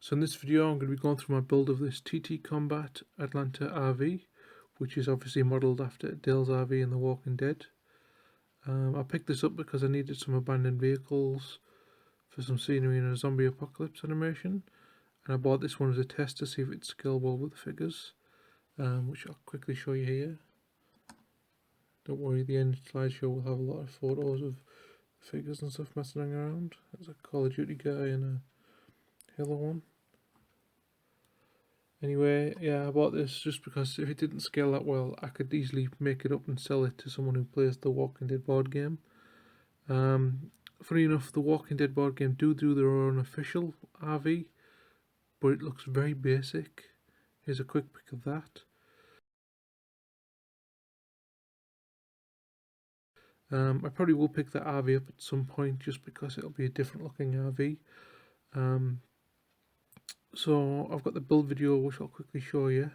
So in this video I'm going to be going through my build of this TTcombat Atlanta RV, which is obviously modelled after Dale's RV in The Walking Dead. I picked this up because I needed some abandoned vehicles for some scenery in a zombie apocalypse animation, and I bought this one as a test to see if it's scalable with the figures, which I'll quickly show you here. Don't worry, the end slideshow will have a lot of photos of figures and stuff messing around. There's a Call of Duty guy and a Halo one. Anyway, yeah, I bought this just because if it didn't scale that well, I could easily make it up and sell it to someone who plays the Walking Dead board game. Funny enough, the Walking Dead board game do their own official RV, but it looks very basic. Here's a quick pic of that. I probably will pick that RV up at some point just because it'll be a different looking RV. So I've got the build video which I'll quickly show you.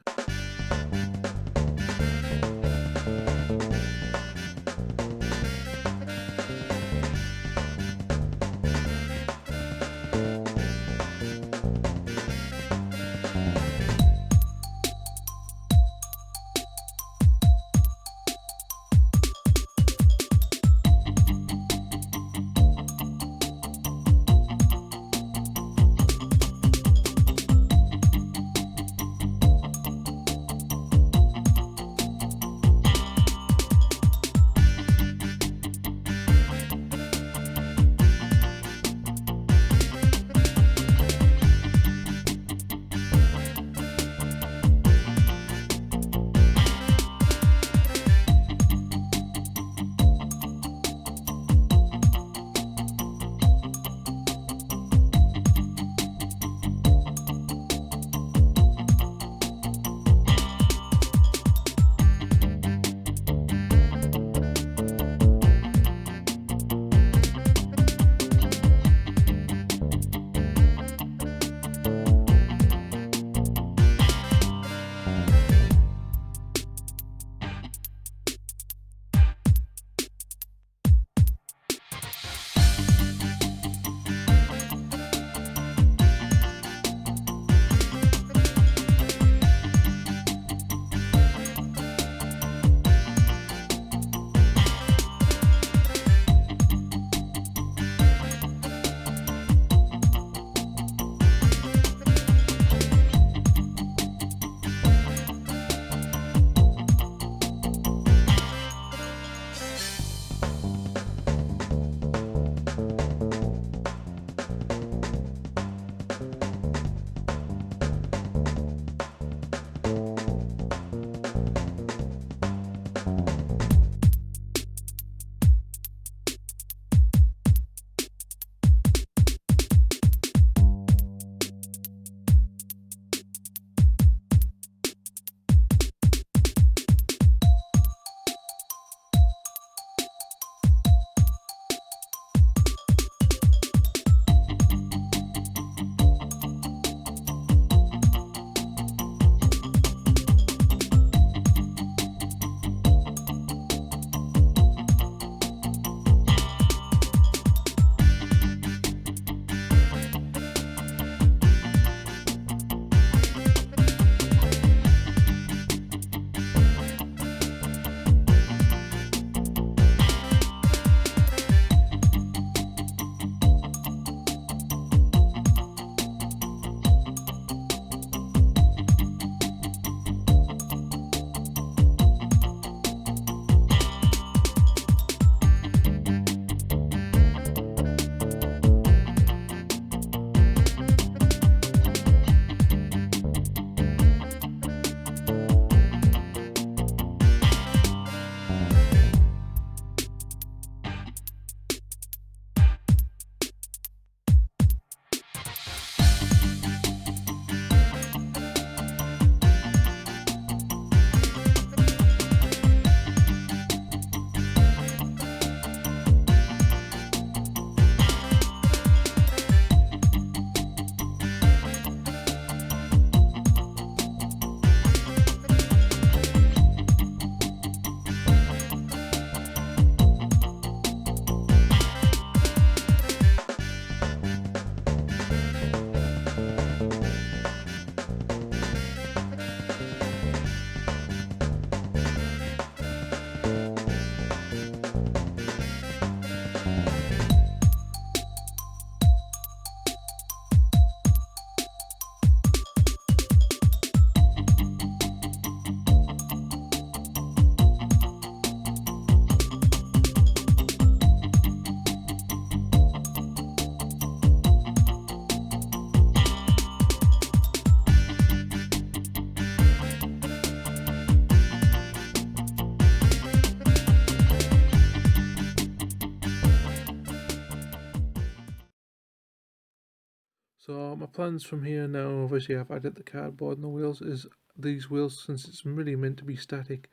So my plans from here now, obviously I've added the cardboard and the wheels, is these wheels, since it's really meant to be static,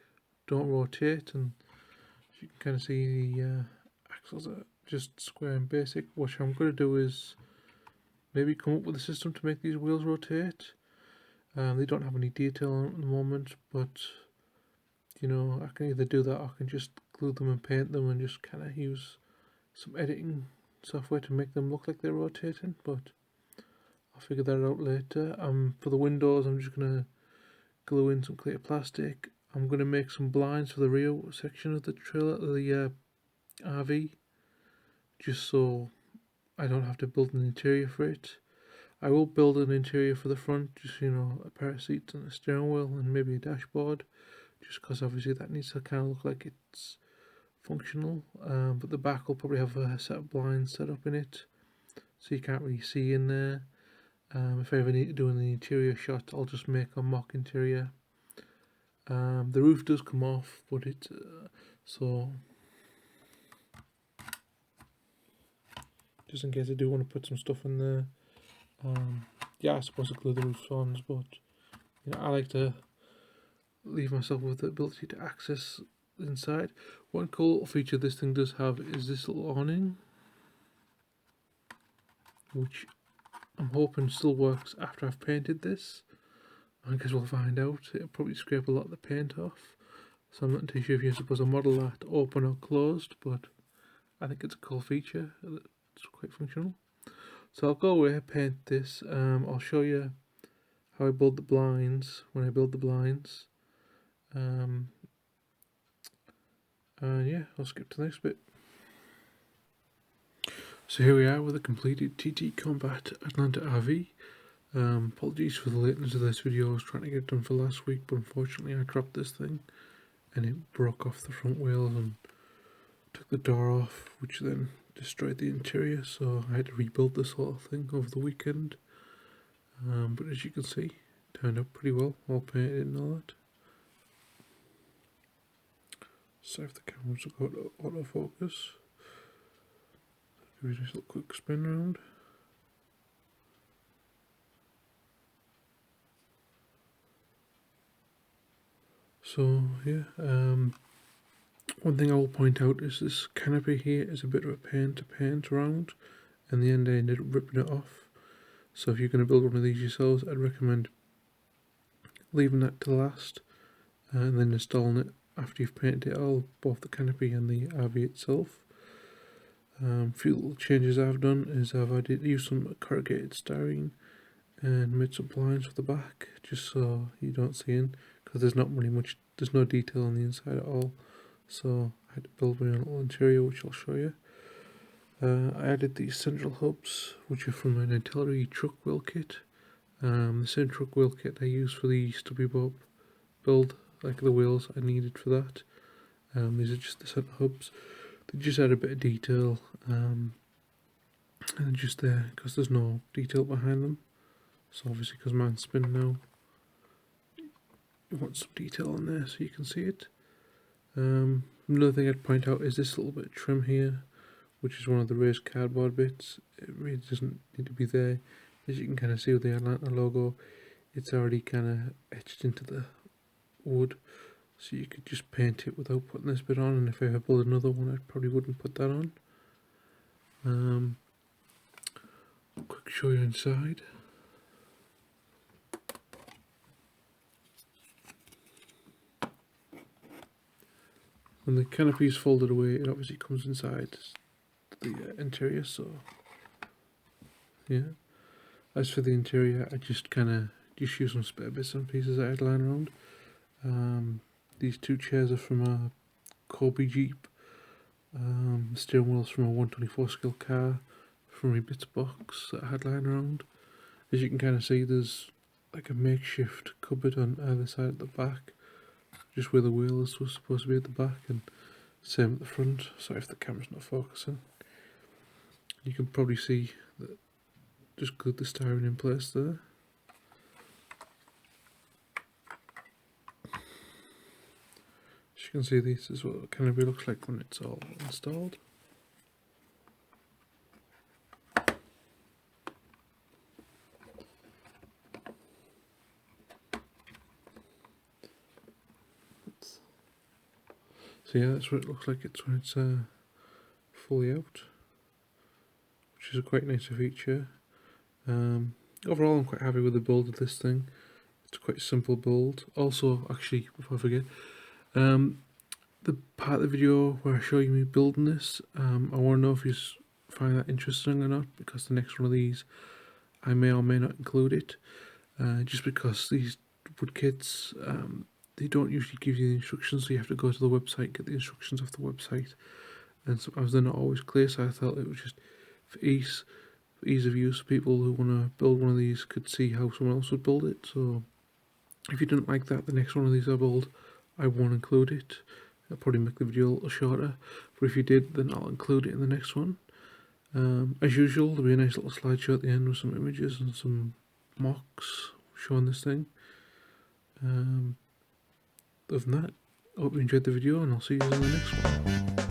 don't rotate, and as you can kind of see the axles are just square and basic. What I'm going to do is maybe come up with a system to make these wheels rotate. They don't have any detail on them at the moment, but you know, I can either do that or I can just glue them and paint them and just kind of use some editing software to make them look like they're rotating, but I'll figure that out later. For the windows, I'm just going to glue in some clear plastic. I'm going to make some blinds for the rear section of the trailer, the RV, just so I don't have to build an interior for it. I will build an interior for the front, just, you know, a pair of seats and a steering wheel and maybe a dashboard, just because obviously that needs to kind of look like it's functional. But the back will probably have a set of blinds set up in it, so you can't really see in there. If I ever need to do an interior shot, I'll just make a mock interior. The roof does come off, but it's so just in case I do want to put some stuff in there. Yeah, I suppose I glue the roof on, but you know, I like to leave myself with the ability to access inside. One cool feature this thing does have is this little awning, which I'm hoping still works after I've painted this. I guess we'll find out. It'll probably scrape a lot of the paint off, so I'm not too sure if you're supposed to model that open or closed, but I think it's a cool feature. It's quite functional. So I'll go away, paint this. I'll show you how I build the blinds when I build the blinds. And yeah, I'll skip to the next bit. So here we are with a completed TTcombat Atlanta RV. Apologies for the lateness of this video. I was trying to get it done for last week, but unfortunately I dropped this thing and it broke off the front wheels and took the door off, which then destroyed the interior, so I had to rebuild this whole thing over the weekend. But as you can see, it turned out pretty well, all painted and all that. So if the cameras will go to autofocus, give you just a little quick spin round. So yeah, one thing I will point out is this canopy here is a bit of a pain to paint around. In the end I ended up ripping it off. So if you're going to build one of these yourselves, I'd recommend leaving that to last and then installing it after you've painted it all, both the canopy and the RV itself. A few little changes I've done is I've used some corrugated styrene and made some blinds for the back, just so you don't see in, because there's no detail on the inside at all. So I had to build my own little interior, which I'll show you. I added these central hubs, which are from an artillery truck wheel kit. The same truck wheel kit I used for the stubby bob build, like the wheels I needed for that. These are just the center hubs. They just add a bit of detail, and just there, because there's no detail behind them. So obviously, because mine's spinning now, you want some detail on there so you can see it. Another thing I'd point out is this little bit of trim here, which is one of the raised cardboard bits. It really doesn't need to be there. As you can kind of see with the Atlanta logo, it's already kind of etched into the wood, so you could just paint it without putting this bit on, and if I ever build another one I probably wouldn't put that on. Quick show you inside. When the canopy is folded away, it obviously comes inside the interior, so yeah. As for the interior, I just use some spare bits and pieces I had lying around. These two chairs are from a Kobe Jeep. The steering wheel's from a 124 scale car from a bits box that I had lying around. As you can kind of see, there's like a makeshift cupboard on either side at the back, just where the wheels was supposed to be at the back, and same at the front. Sorry if the camera's not focusing. You can probably see that just glued the styrene in place there. As you can see, this is what the canopy looks like when it's all installed. So yeah, that's what it looks like when it's fully out, which is a quite nice feature. Overall, I'm quite happy with the build of this thing. It's quite a simple build. Also, actually, before I forget, the part of the video where I show you me building this, I want to know if you find that interesting or not, because the next one of these I may or may not include it, just because these wood kits, they don't usually give you the instructions, so you have to go to the website, get the instructions off the website, and sometimes they're not always clear, so I thought it was just for ease of use, people who want to build one of these could see how someone else would build it. So if you didn't like that, the next one of these I build, I won't include it. I'll probably make the video a little shorter, but if you did, then I'll include it in the next one. As usual, there'll be a nice little slideshow at the end with some images and some mocks showing this thing. Other than that, I hope you enjoyed the video, and I'll see you in the next one.